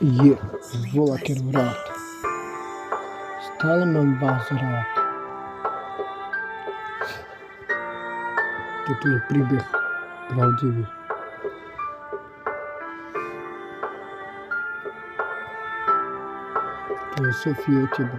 Je Volaker rád. Stále mám vás rád. Toto je príbeh pravdivý. To je Sofie o tebe.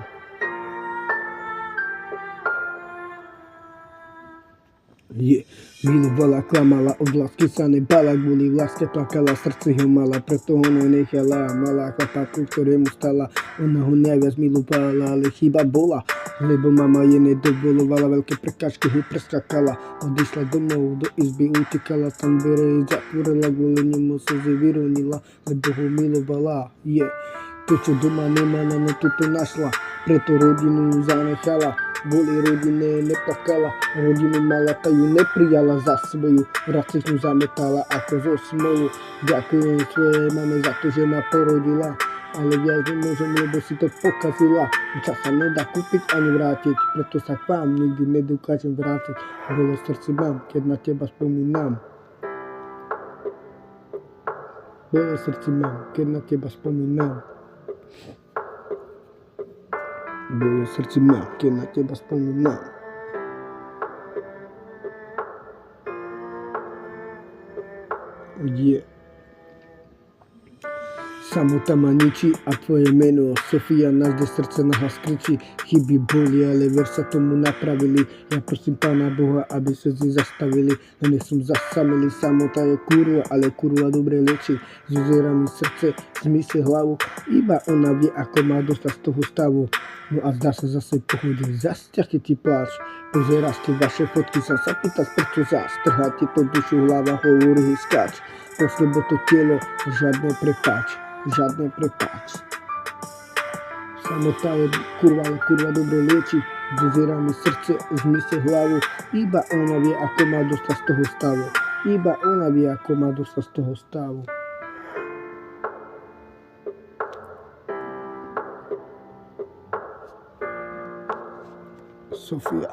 Milovala, klamala, od lásky sa nebala, kvôli láske plakala, srdce ho mala, preto ho nenechala. Mala chlapáku, ktorému stala, ona ho najviac milovala, ale chyba bola, lebo mama je nedovolovala, veľké prekážky ho preskakala. Odišla domov, do izby utekala, tam dvere zatvorila, kvôli nemu slzy vyronila, lebo ho milovala. To, čo doma nemá, no toto našla, preto rodinu zanechala. Kvôli rodine neplakala, rodinu mala, ta ju neprijala za svoju, racičnú zametala ako zo smolu. Ďakujem svojej mame za to, že ma porodila, ale viac nemôžem, lebo si to pokazila. Čas sa nedá kúpiť ani vrátiť, preto sa k vám nikdy nedokážem vrátiť. Bolo v srdci mám, keď na teba spomínam. Bolo v srdci mám, keď na teba spomínam. Bolo v srdci mám, keď na teba spomínam. Samota ma ničí a tvoje meno Sofia nás, kde srdce nahlas kričí. Chyby boli, ale ver sa tomu napravili. Ja prosím Pána Boha, aby sa z zastavili. No nech som zasamilý, samota je kurva, ale kurva dobre lieči. Zozera mi srdce, zmysle hlavu, iba ona vie, ako má dostať z toho stavu. No a zdá sa zase pohodil, zas ťa ti pláč. Pozeráš tie vaše fotky, sa pýtaš, prečo zás. Trhá ti to dušu, hlava hovorí skáč. Poslebo to telo, žiadne prepáč. Žiadne prepáč. Samota je kurva, ale kurva dobre lieči. Dozera mi srdce, zmysle hlavu, iba ona vie, ako má dostať z toho stavu. Iba ona vie, ako má dostať z toho stavu. Sofia.